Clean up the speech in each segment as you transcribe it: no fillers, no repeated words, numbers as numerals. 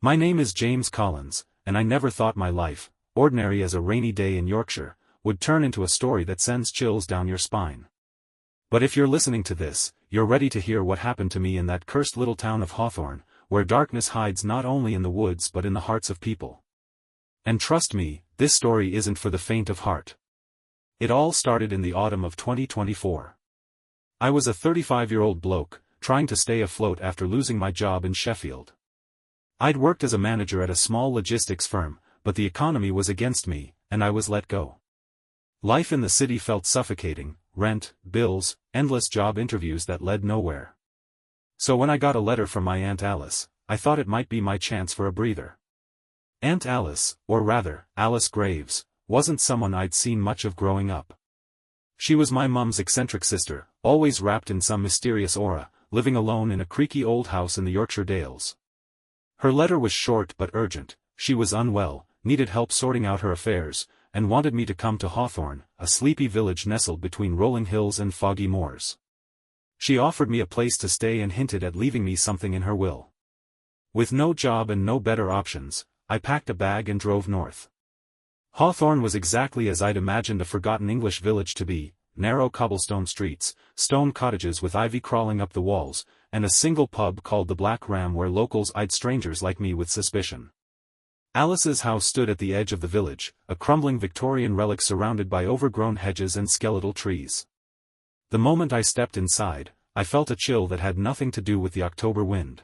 My name is James Collins, and I never thought my life, ordinary as a rainy day in Yorkshire, would turn into a story that sends chills down your spine. But if you're listening to this, you're ready to hear what happened to me in that cursed little town of Hawthorne, where darkness hides not only in the woods but in the hearts of people. And trust me, this story isn't for the faint of heart. It all started in the autumn of 2024. I was a 35-year-old bloke, trying to stay afloat after losing my job in Sheffield. I'd worked as a manager at a small logistics firm, but the economy was against me, and I was let go. Life in the city felt suffocating: rent, bills, endless job interviews that led nowhere. So when I got a letter from my Aunt Alice, I thought it might be my chance for a breather. Aunt Alice, or rather, Alice Graves, wasn't someone I'd seen much of growing up. She was my mum's eccentric sister, always wrapped in some mysterious aura, living alone in a creaky old house in the Yorkshire Dales. Her letter was short but urgent. She was unwell, needed help sorting out her affairs, and wanted me to come to Hawthorne, a sleepy village nestled between rolling hills and foggy moors. She offered me a place to stay and hinted at leaving me something in her will. With no job and no better options, I packed a bag and drove north. Hawthorne was exactly as I'd imagined a forgotten English village to be: narrow cobblestone streets, stone cottages with ivy crawling up the walls, and a single pub called the Black Ram where locals eyed strangers like me with suspicion. Alice's house stood at the edge of the village, a crumbling Victorian relic surrounded by overgrown hedges and skeletal trees. The moment I stepped inside, I felt a chill that had nothing to do with the October wind.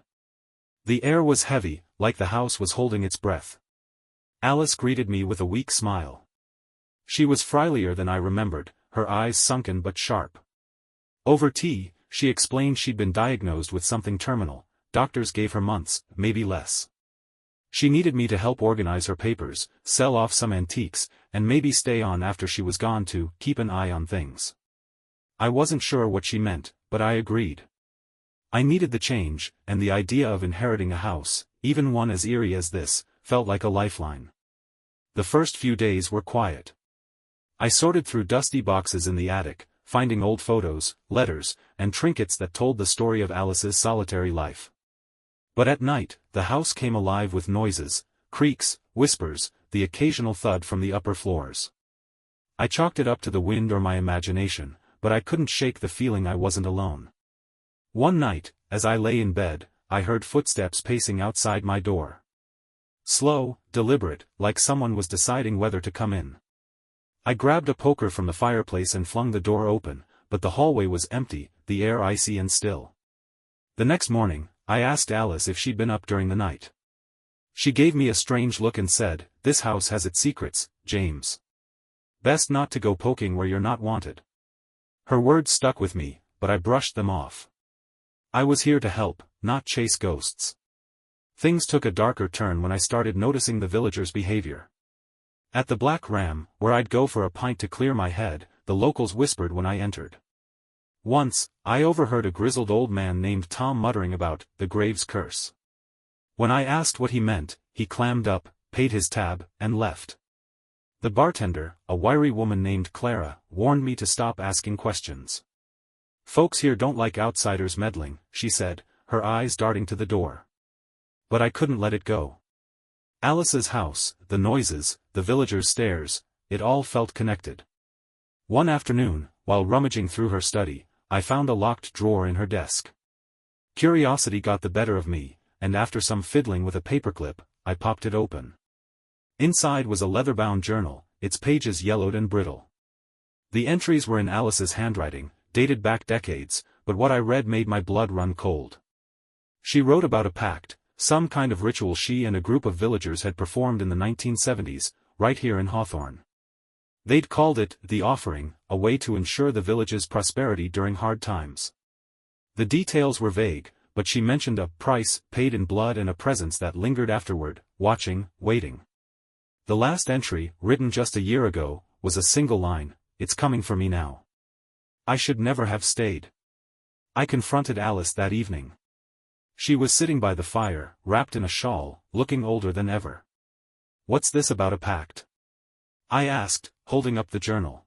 The air was heavy, like the house was holding its breath. Alice greeted me with a weak smile. She was frilier than I remembered, her eyes sunken but sharp. Over tea, she explained she'd been diagnosed with something terminal. Doctors gave her months, maybe less. She needed me to help organize her papers, sell off some antiques, and maybe stay on after she was gone to keep an eye on things. I wasn't sure what she meant, but I agreed. I needed the change, and the idea of inheriting a house, even one as eerie as this, felt like a lifeline. The first few days were quiet. I sorted through dusty boxes in the attic, finding old photos, letters, and trinkets that told the story of Alice's solitary life. But at night, the house came alive with noises, creaks, whispers, the occasional thud from the upper floors. I chalked it up to the wind or my imagination, but I couldn't shake the feeling I wasn't alone. One night, as I lay in bed, I heard footsteps pacing outside my door. Slow, deliberate, like someone was deciding whether to come in. I grabbed a poker from the fireplace and flung the door open, but the hallway was empty, the air icy and still. The next morning, I asked Alice if she'd been up during the night. She gave me a strange look and said, "This house has its secrets, James. Best not to go poking where you're not wanted." Her words stuck with me, but I brushed them off. I was here to help, not chase ghosts. Things took a darker turn when I started noticing the villagers' behavior. At the Black Ram, where I'd go for a pint to clear my head, the locals whispered when I entered. Once, I overheard a grizzled old man named Tom muttering about the Graves curse. When I asked what he meant, he clammed up, paid his tab, and left. The bartender, a wiry woman named Clara, warned me to stop asking questions. "Folks here don't like outsiders meddling," she said, her eyes darting to the door. But I couldn't let it go. Alice's house, the noises, the villagers' stares, it all felt connected. One afternoon, while rummaging through her study, I found a locked drawer in her desk. Curiosity got the better of me, and after some fiddling with a paperclip, I popped it open. Inside was a leather-bound journal, its pages yellowed and brittle. The entries were in Alice's handwriting, dated back decades, but what I read made my blood run cold. She wrote about a pact, some kind of ritual she and a group of villagers had performed in the 1970s, right here in Hawthorne. They'd called it the offering, a way to ensure the village's prosperity during hard times. The details were vague, but she mentioned a price paid in blood and a presence that lingered afterward, watching, waiting. The last entry, written just a year ago, was a single line: "It's coming for me now." I should never have stayed. I confronted Alice that evening. She was sitting by the fire, wrapped in a shawl, looking older than ever. "What's this about a pact?" I asked, holding up the journal.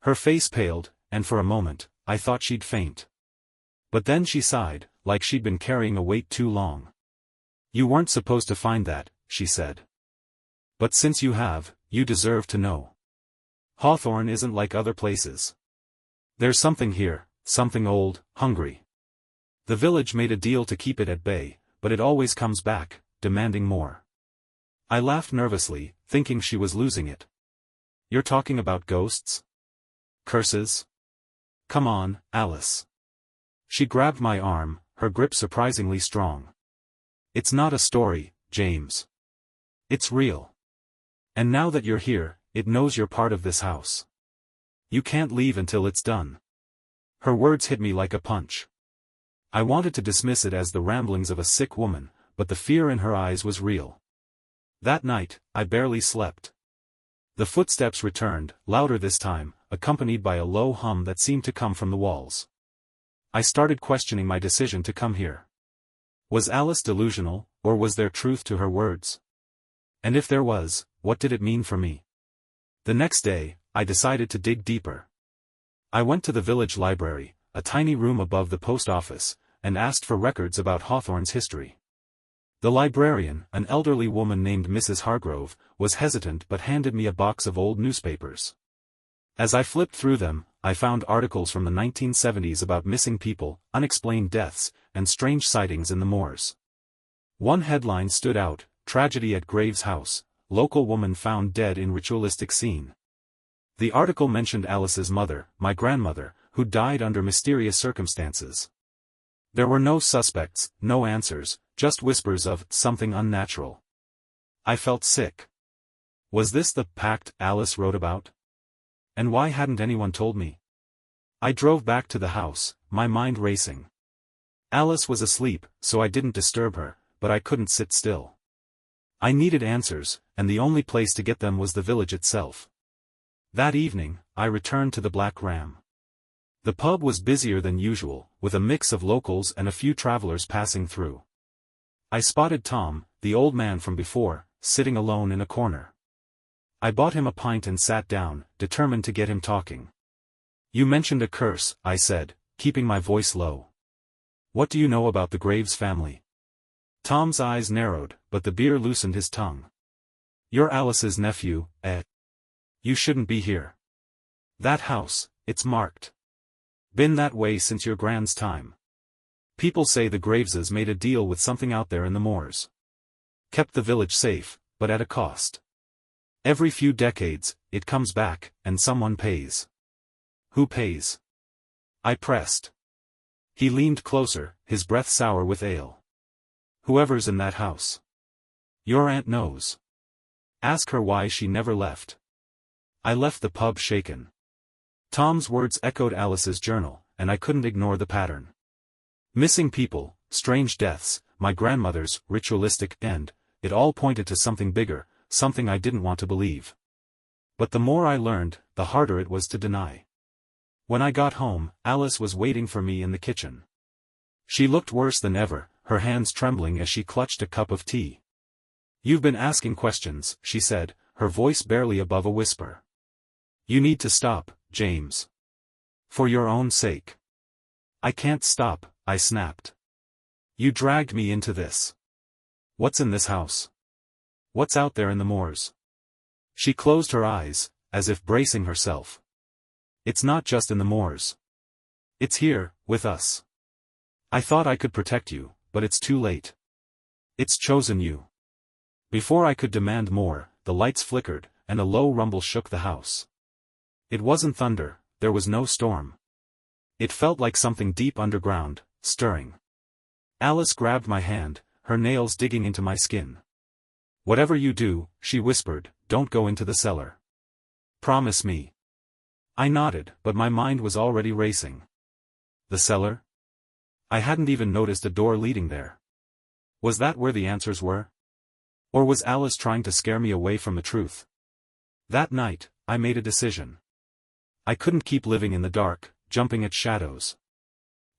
Her face paled, and for a moment, I thought she'd faint. But then she sighed, like she'd been carrying a weight too long. You weren't supposed to find that, she said. But since you have, you deserve to know. Hawthorne isn't like other places. There's something here, something old, hungry. The village made a deal to keep it at bay, but it always comes back, demanding more. I laughed nervously, thinking she was losing it. You're talking about ghosts? Curses? Come on, Alice. She grabbed my arm, her grip surprisingly strong. It's not a story, James. It's real. And now that you're here, it knows you're part of this house. You can't leave until it's done. Her words hit me like a punch. I wanted to dismiss it as the ramblings of a sick woman, but the fear in her eyes was real. That night, I barely slept. The footsteps returned, louder this time, accompanied by a low hum that seemed to come from the walls. I started questioning my decision to come here. Was Alice delusional, or was there truth to her words? And if there was, what did it mean for me? The next day, I decided to dig deeper. I went to the village library, a tiny room above the post office, and asked for records about Hawthorne's history. The librarian, an elderly woman named Mrs. Hargrove, was hesitant but handed me a box of old newspapers. As I flipped through them, I found articles from the 1970s about missing people, unexplained deaths, and strange sightings in the moors. One headline stood out, "Tragedy at Graves' House, Local Woman Found Dead in Ritualistic Scene." The article mentioned Alice's mother, my grandmother, who died under mysterious circumstances. There were no suspects, no answers, just whispers of something unnatural. I felt sick. Was this the pact Alice wrote about? And why hadn't anyone told me? I drove back to the house, my mind racing. Alice was asleep, so I didn't disturb her, but I couldn't sit still. I needed answers, and the only place to get them was the village itself. That evening, I returned to the Black Ram. The pub was busier than usual, with a mix of locals and a few travelers passing through. I spotted Tom, the old man from before, sitting alone in a corner. I bought him a pint and sat down, determined to get him talking. "You mentioned a curse," I said, keeping my voice low. "What do you know about the Graves family?" Tom's eyes narrowed, but the beer loosened his tongue. "You're Alice's nephew, eh? You shouldn't be here. That house, it's marked. Been that way since your grand's time. People say the Graveses made a deal with something out there in the moors. Kept the village safe, but at a cost. Every few decades, it comes back, and someone pays." "Who pays?" I pressed. He leaned closer, his breath sour with ale. "Whoever's in that house. Your aunt knows. Ask her why she never left." I left the pub shaken. Tom's words echoed Alice's journal, and I couldn't ignore the pattern. Missing people, strange deaths, my grandmother's ritualistic end, it all pointed to something bigger, something I didn't want to believe. But the more I learned, the harder it was to deny. When I got home, Alice was waiting for me in the kitchen. She looked worse than ever, her hands trembling as she clutched a cup of tea. "You've been asking questions," she said, her voice barely above a whisper. "You need to stop, James. For your own sake." "I can't stop," I snapped. "You dragged me into this. What's in this house? What's out there in the moors?" She closed her eyes, as if bracing herself. "It's not just in the moors. It's here, with us. I thought I could protect you, but it's too late. It's chosen you." Before I could demand more, the lights flickered, and a low rumble shook the house. It wasn't thunder, there was no storm. It felt like something deep underground, stirring. Alice grabbed my hand, her nails digging into my skin. "Whatever you do," she whispered, "don't go into the cellar. Promise me." I nodded, but my mind was already racing. The cellar? I hadn't even noticed a door leading there. Was that where the answers were? Or was Alice trying to scare me away from the truth? That night, I made a decision. I couldn't keep living in the dark, jumping at shadows.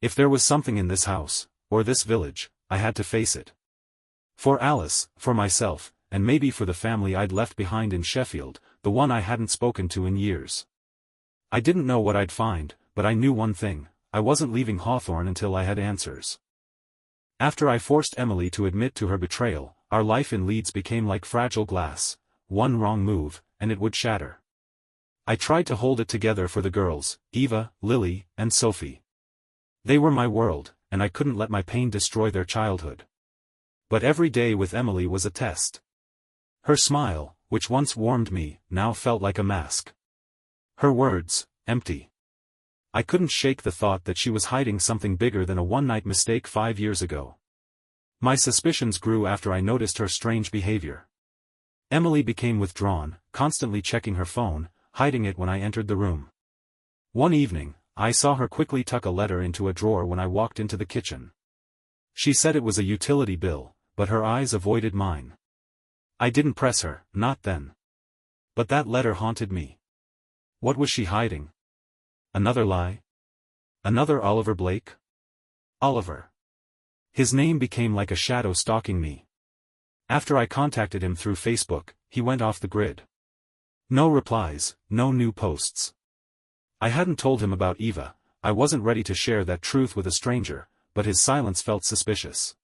If there was something in this house, or this village, I had to face it. For Alice, for myself, and maybe for the family I'd left behind in Sheffield, the one I hadn't spoken to in years. I didn't know what I'd find, but I knew one thing: I wasn't leaving Hawthorne until I had answers. After I forced Emily to admit to her betrayal, our life in Leeds became like fragile glass. One wrong move, and it would shatter. I tried to hold it together for the girls, Eva, Lily, and Sophie. They were my world, and I couldn't let my pain destroy their childhood. But every day with Emily was a test. Her smile, which once warmed me, now felt like a mask. Her words, empty. I couldn't shake the thought that she was hiding something bigger than a one-night mistake 5 years ago. My suspicions grew after I noticed her strange behavior. Emily became withdrawn, constantly checking her phone, hiding it when I entered the room. One evening, I saw her quickly tuck a letter into a drawer when I walked into the kitchen. She said it was a utility bill, but her eyes avoided mine. I didn't press her, not then. But that letter haunted me. What was she hiding? Another lie? Another Oliver Blake? Oliver. His name became like a shadow stalking me. After I contacted him through Facebook, he went off the grid. No replies, no new posts. I hadn't told him about Eva. I wasn't ready to share that truth with a stranger, but his silence felt suspicious.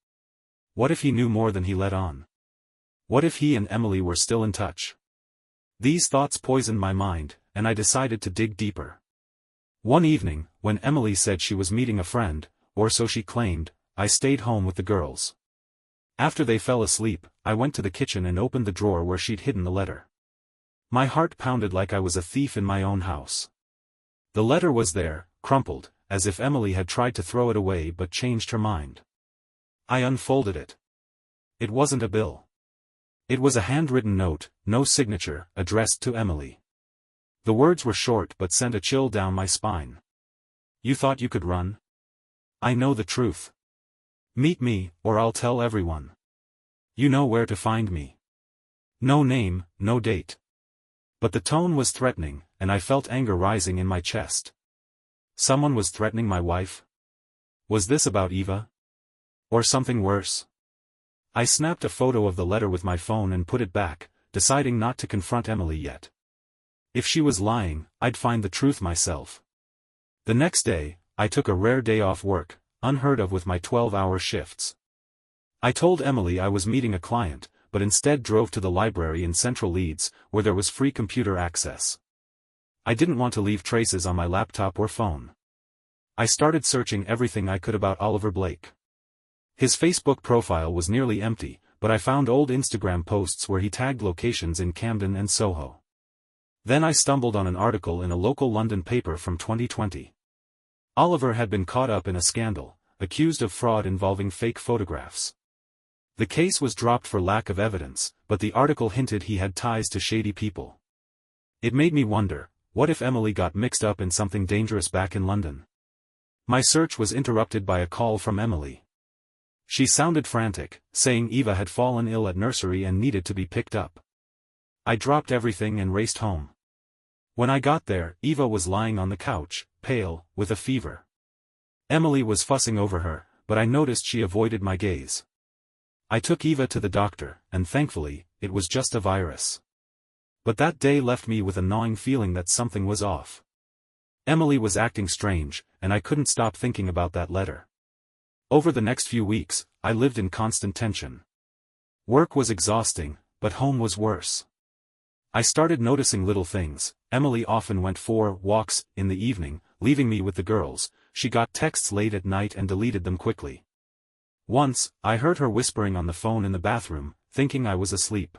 What if he knew more than he let on? What if he and Emily were still in touch? These thoughts poisoned my mind, and I decided to dig deeper. One evening, when Emily said she was meeting a friend, or so she claimed, I stayed home with the girls. After they fell asleep, I went to the kitchen and opened the drawer where she'd hidden the letter. My heart pounded like I was a thief in my own house. The letter was there, crumpled, as if Emily had tried to throw it away but changed her mind. I unfolded it. It wasn't a bill. It was a handwritten note, no signature, addressed to Emily. The words were short but sent a chill down my spine. You thought you could run? I know the truth. Meet me, or I'll tell everyone. You know where to find me. No name, no date. But the tone was threatening, and I felt anger rising in my chest. Someone was threatening my wife? Was this about Eva? Or something worse? I snapped a photo of the letter with my phone and put it back, deciding not to confront Emily yet. If she was lying, I'd find the truth myself. The next day, I took a rare day off work, unheard of with my 12-hour shifts. I told Emily I was meeting a client, but instead drove to the library in central Leeds, where there was free computer access. I didn't want to leave traces on my laptop or phone. I started searching everything I could about Oliver Blake. His Facebook profile was nearly empty, but I found old Instagram posts where he tagged locations in Camden and Soho. Then I stumbled on an article in a local London paper from 2020. Oliver had been caught up in a scandal, accused of fraud involving fake photographs. The case was dropped for lack of evidence, but the article hinted he had ties to shady people. It made me wonder, what if Emily got mixed up in something dangerous back in London? My search was interrupted by a call from Emily. She sounded frantic, saying Eva had fallen ill at nursery and needed to be picked up. I dropped everything and raced home. When I got there, Eva was lying on the couch, pale, with a fever. Emily was fussing over her, but I noticed she avoided my gaze. I took Eva to the doctor, and thankfully, it was just a virus. But that day left me with a gnawing feeling that something was off. Emily was acting strange, and I couldn't stop thinking about that letter. Over the next few weeks, I lived in constant tension. Work was exhausting, but home was worse. I started noticing little things. Emily often went for walks in the evening, leaving me with the girls. She got texts late at night and deleted them quickly. Once, I heard her whispering on the phone in the bathroom, thinking I was asleep.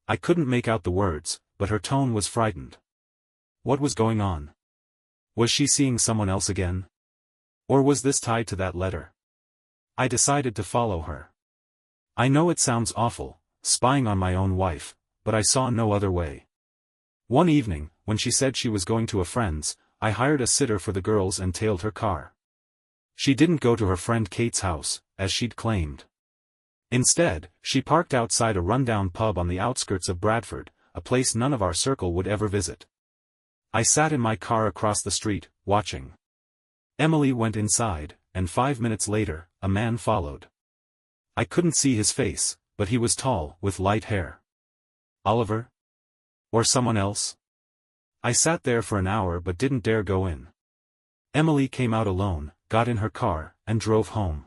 I couldn't make out the words, but her tone was frightened. What was going on? Was she seeing someone else again? Or was this tied to that letter? I decided to follow her. I know it sounds awful, spying on my own wife, but I saw no other way. One evening, when she said she was going to a friend's, I hired a sitter for the girls and tailed her car. She didn't go to her friend Kate's house, as she'd claimed. Instead, she parked outside a rundown pub on the outskirts of Bradford, a place none of our circle would ever visit. I sat in my car across the street, watching. Emily went inside, and 5 minutes later, a man followed. I couldn't see his face, but he was tall, with light hair. Oliver? Or someone else? I sat there for an hour but didn't dare go in. Emily came out alone, got in her car, and drove home.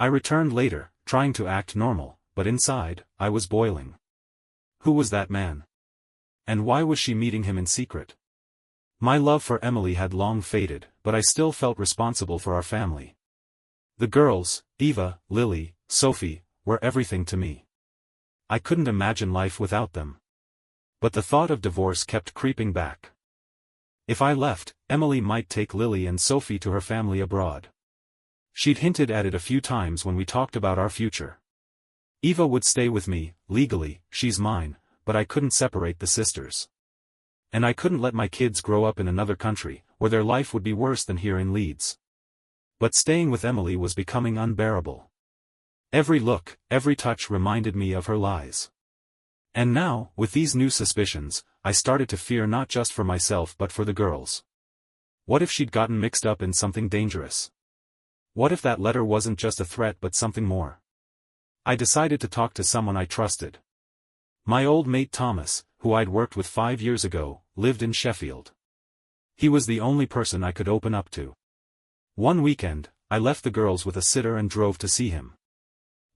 I returned later, trying to act normal, but inside, I was boiling. Who was that man? And why was she meeting him in secret? My love for Emily had long faded, but I still felt responsible for our family. The girls, Eva, Lily, Sophie, were everything to me. I couldn't imagine life without them. But the thought of divorce kept creeping back. If I left, Emily might take Lily and Sophie to her family abroad. She'd hinted at it a few times when we talked about our future. Eva would stay with me, legally, she's mine, but I couldn't separate the sisters. And I couldn't let my kids grow up in another country, where their life would be worse than here in Leeds. But staying with Emily was becoming unbearable. Every look, every touch reminded me of her lies. And now, with these new suspicions, I started to fear not just for myself but for the girls. What if she'd gotten mixed up in something dangerous? What if that letter wasn't just a threat but something more? I decided to talk to someone I trusted. My old mate Thomas, who I'd worked with 5 years ago, lived in Sheffield. He was the only person I could open up to. One weekend, I left the girls with a sitter and drove to see him.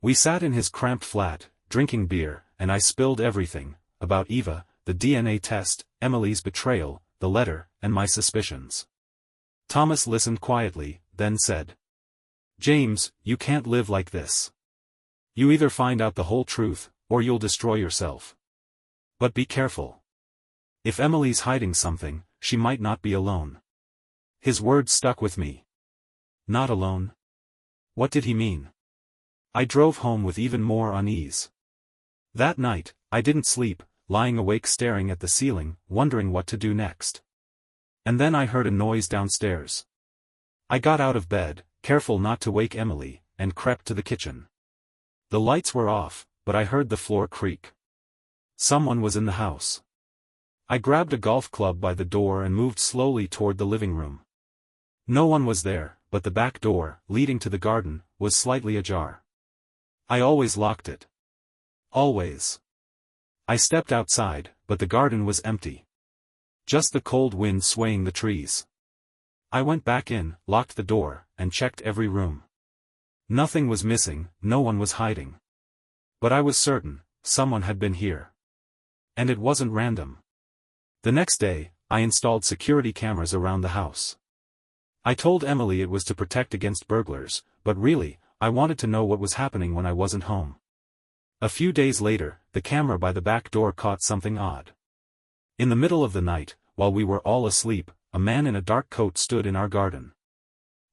We sat in his cramped flat, drinking beer, and I spilled everything, about Eva, the DNA test, Emily's betrayal, the letter, and my suspicions. Thomas listened quietly, then said, "James, you can't live like this. You either find out the whole truth, or you'll destroy yourself. But be careful. If Emily's hiding something, she might not be alone." His words stuck with me. Not alone? What did he mean? I drove home with even more unease. That night, I didn't sleep, lying awake staring at the ceiling, wondering what to do next. And then I heard a noise downstairs. I got out of bed, careful not to wake Emily, and crept to the kitchen. The lights were off, but I heard the floor creak. Someone was in the house. I grabbed a golf club by the door and moved slowly toward the living room. No one was there, but the back door, leading to the garden, was slightly ajar. I always locked it. Always. I stepped outside, but the garden was empty. Just the cold wind swaying the trees. I went back in, locked the door, and checked every room. Nothing was missing, no one was hiding. But I was certain, someone had been here. And it wasn't random. The next day, I installed security cameras around the house. I told Emily it was to protect against burglars, but really, I wanted to know what was happening when I wasn't home. A few days later, the camera by the back door caught something odd. In the middle of the night, while we were all asleep, a man in a dark coat stood in our garden.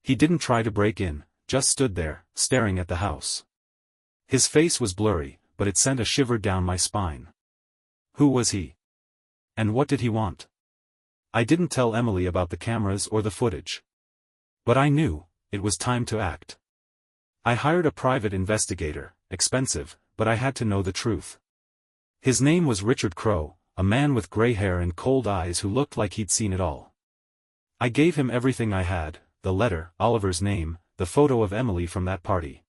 He didn't try to break in, just stood there, staring at the house. His face was blurry, but it sent a shiver down my spine. Who was he? And what did he want? I didn't tell Emily about the cameras or the footage. But I knew, it was time to act. I hired a private investigator, expensive, but I had to know the truth. His name was Richard Crowe, a man with gray hair and cold eyes who looked like he'd seen it all. I gave him everything I had, the letter, Oliver's name, the photo of Emily from that party.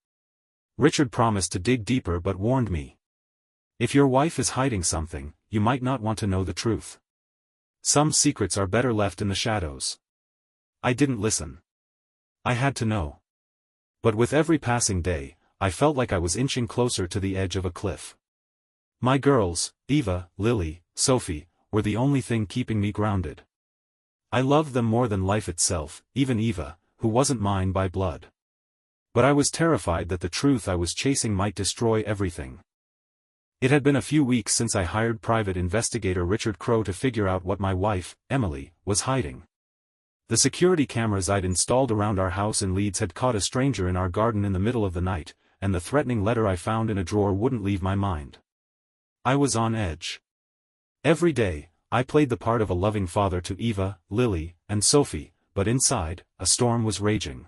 Richard promised to dig deeper but warned me. If your wife is hiding something, you might not want to know the truth. Some secrets are better left in the shadows. I didn't listen. I had to know. But with every passing day, I felt like I was inching closer to the edge of a cliff. My girls, Eva, Lily, Sophie, were the only thing keeping me grounded. I loved them more than life itself, even Eva, who wasn't mine by blood. But I was terrified that the truth I was chasing might destroy everything. It had been a few weeks since I hired private investigator Richard Crowe to figure out what my wife, Emily, was hiding. The security cameras I'd installed around our house in Leeds had caught a stranger in our garden in the middle of the night, and the threatening letter I found in a drawer wouldn't leave my mind. I was on edge. Every day, I played the part of a loving father to Eva, Lily, and Sophie, but inside, a storm was raging.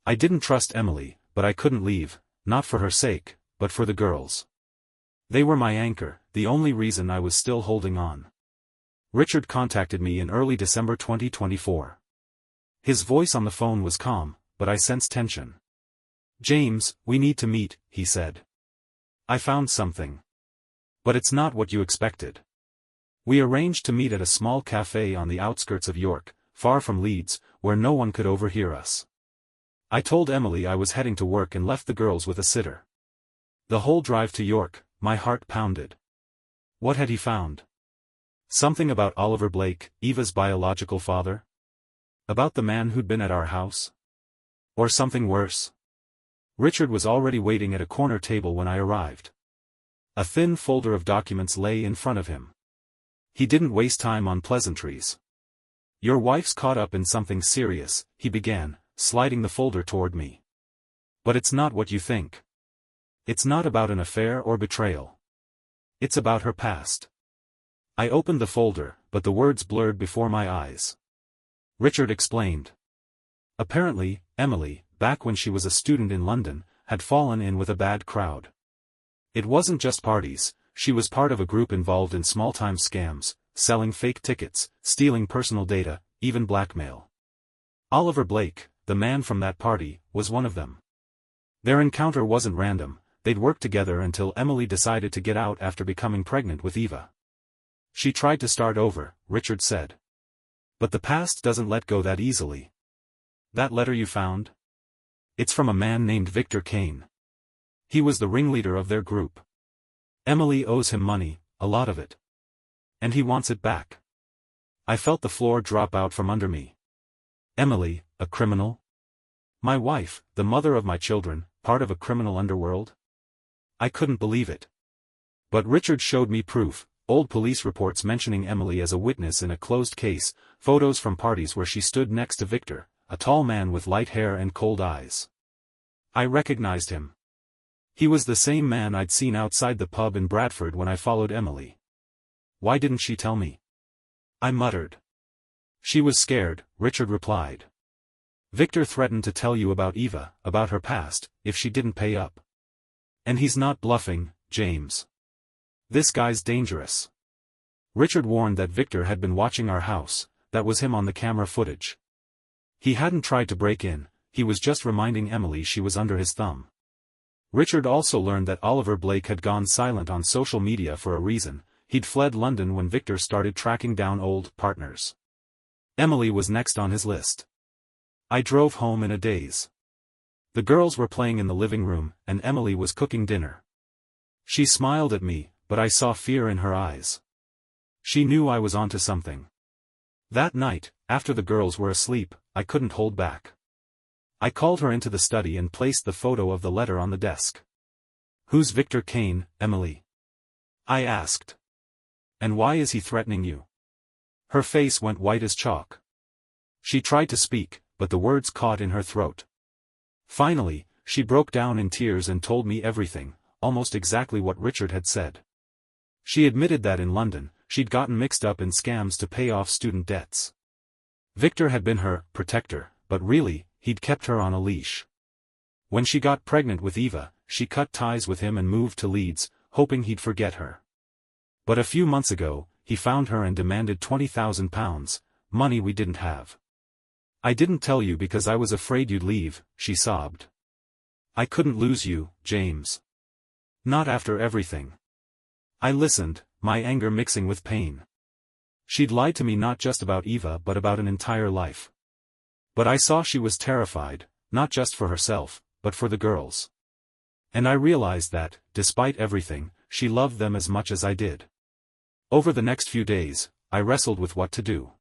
I didn't trust Emily, but I couldn't leave, not for her sake, but for the girls. They were my anchor, the only reason I was still holding on. Richard contacted me in early December 2024. His voice on the phone was calm, but I sensed tension. "James, we need to meet," he said. "I found something. But it's not what you expected." We arranged to meet at a small cafe on the outskirts of York, far from Leeds, where no one could overhear us. I told Emily I was heading to work and left the girls with a sitter. The whole drive to York, my heart pounded. What had he found? Something about Oliver Blake, Eva's biological father? About the man who'd been at our house? Or something worse? Richard was already waiting at a corner table when I arrived. A thin folder of documents lay in front of him. He didn't waste time on pleasantries. Your wife's caught up in something serious, he began, sliding the folder toward me. But it's not what you think. It's not about an affair or betrayal. It's about her past. I opened the folder, but the words blurred before my eyes. Richard explained. Apparently, Emily, back when she was a student in London, had fallen in with a bad crowd. It wasn't just parties, she was part of a group involved in small-time scams, selling fake tickets, stealing personal data, even blackmail. Oliver Blake, the man from that party, was one of them. Their encounter wasn't random, they'd worked together until Emily decided to get out after becoming pregnant with Eva. She tried to start over, Richard said. But the past doesn't let go that easily. That letter you found? It's from a man named Victor Kane. He was the ringleader of their group. Emily owes him money, a lot of it. And he wants it back. I felt the floor drop out from under me. Emily, a criminal? My wife, the mother of my children, part of a criminal underworld? I couldn't believe it. But Richard showed me proof, old police reports mentioning Emily as a witness in a closed case, photos from parties where she stood next to Victor, a tall man with light hair and cold eyes. I recognized him. He was the same man I'd seen outside the pub in Bradford when I followed Emily. Why didn't she tell me? I muttered. She was scared, Richard replied. Victor threatened to tell you about Eva, about her past, if she didn't pay up. And he's not bluffing, James. This guy's dangerous. Richard warned that Victor had been watching our house, that was him on the camera footage. He hadn't tried to break in, he was just reminding Emily she was under his thumb. Richard also learned that Oliver Blake had gone silent on social media for a reason, he'd fled London when Victor started tracking down old partners. Emily was next on his list. I drove home in a daze. The girls were playing in the living room, and Emily was cooking dinner. She smiled at me, but I saw fear in her eyes. She knew I was onto something. That night, after the girls were asleep, I couldn't hold back. I called her into the study and placed the photo of the letter on the desk. Who's Victor Kane, Emily? I asked. And why is he threatening you? Her face went white as chalk. She tried to speak, but the words caught in her throat. Finally, she broke down in tears and told me everything, almost exactly what Richard had said. She admitted that in London, she'd gotten mixed up in scams to pay off student debts. Victor had been her protector, but really, he'd kept her on a leash. When she got pregnant with Eva, she cut ties with him and moved to Leeds, hoping he'd forget her. But a few months ago, he found her and demanded £20,000, money we didn't have. I didn't tell you because I was afraid you'd leave, she sobbed. I couldn't lose you, James. Not after everything. I listened, my anger mixing with pain. She'd lied to me not just about Eva but about an entire life. But I saw she was terrified, not just for herself, but for the girls. And I realized that, despite everything, she loved them as much as I did. Over the next few days, I wrestled with what to do.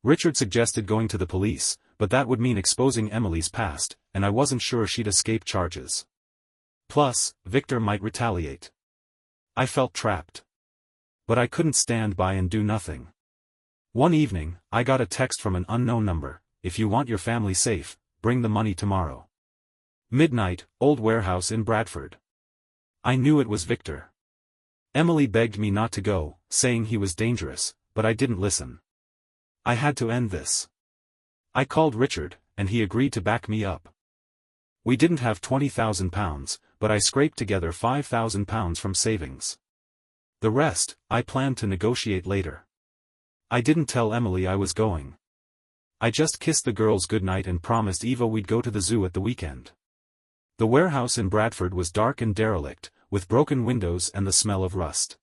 Richard suggested going to the police, but that would mean exposing Emily's past, and I wasn't sure she'd escape charges. Plus, Victor might retaliate. I felt trapped. But I couldn't stand by and do nothing. One evening, I got a text from an unknown number: if you want your family safe, bring the money tomorrow. Midnight, old warehouse in Bradford. I knew it was Victor. Emily begged me not to go, saying he was dangerous, but I didn't listen. I had to end this. I called Richard, and he agreed to back me up. We didn't have £20,000, but I scraped together £5,000 from savings. The rest, I planned to negotiate later. I didn't tell Emily I was going. I just kissed the girls goodnight and promised Eva we'd go to the zoo at the weekend. The warehouse in Bradford was dark and derelict, with broken windows and the smell of rust.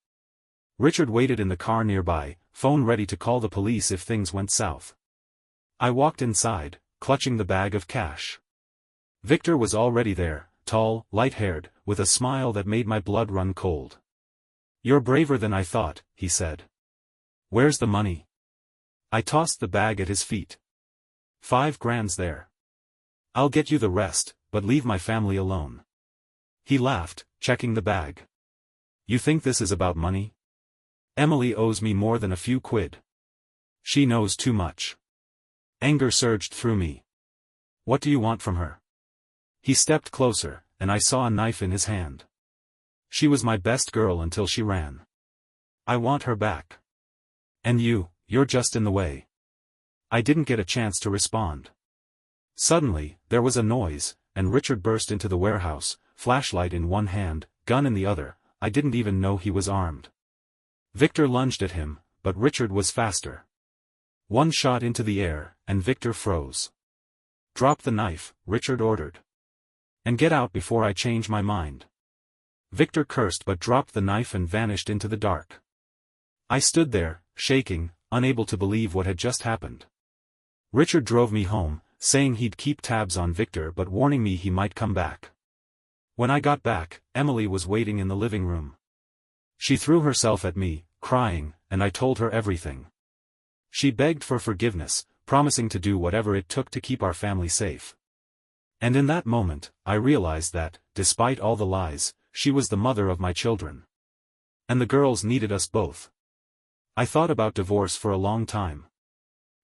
Richard waited in the car nearby, phone ready to call the police if things went south. I walked inside, clutching the bag of cash. Victor was already there, tall, light-haired, with a smile that made my blood run cold. "You're braver than I thought," he said. "Where's the money?" I tossed the bag at his feet. $5,000 there. "I'll get you the rest, but leave my family alone." He laughed, checking the bag. "You think this is about money? Emily owes me more than a few quid. She knows too much." Anger surged through me. "What do you want from her?" He stepped closer, and I saw a knife in his hand. "She was my best girl until she ran. I want her back. And you're just in the way." I didn't get a chance to respond. Suddenly, there was a noise, and Richard burst into the warehouse, flashlight in one hand, gun in the other. I didn't even know he was armed. Victor lunged at him, but Richard was faster. One shot into the air, and Victor froze. "Drop the knife," Richard ordered. "And get out before I change my mind." Victor cursed but dropped the knife and vanished into the dark. I stood there, shaking, unable to believe what had just happened. Richard drove me home, saying he'd keep tabs on Victor but warning me he might come back. When I got back, Emily was waiting in the living room. She threw herself at me, crying, and I told her everything. She begged for forgiveness, promising to do whatever it took to keep our family safe. And in that moment, I realized that, despite all the lies, she was the mother of my children. And the girls needed us both. I thought about divorce for a long time.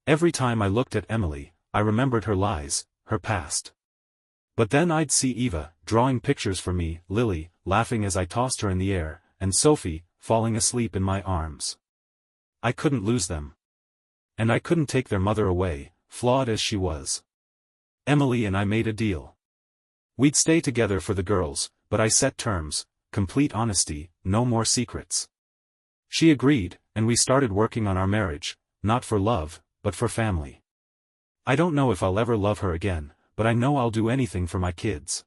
Every time I looked at Emily, I remembered her lies, her past. But then I'd see Eva, drawing pictures for me, Lily, laughing as I tossed her in the air, and Sophie, falling asleep in my arms. I couldn't lose them. And I couldn't take their mother away, flawed as she was. Emily and I made a deal. We'd stay together for the girls, but I set terms: complete honesty, no more secrets. She agreed, and we started working on our marriage, not for love, but for family. I don't know if I'll ever love her again, but I know I'll do anything for my kids.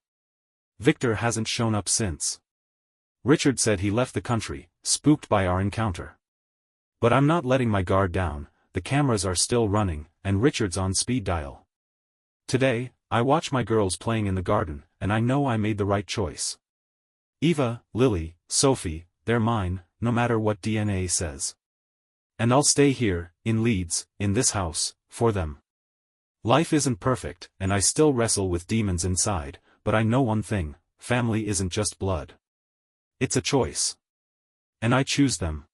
Victor hasn't shown up since. Richard said he left the country, spooked by our encounter. But I'm not letting my guard down. The cameras are still running, and Richard's on speed dial. Today, I watch my girls playing in the garden, and I know I made the right choice. Eva, Lily, Sophie, they're mine, no matter what DNA says. And I'll stay here, in Leeds, in this house, for them. Life isn't perfect, and I still wrestle with demons inside, but I know one thing: family isn't just blood. It's a choice. And I choose them.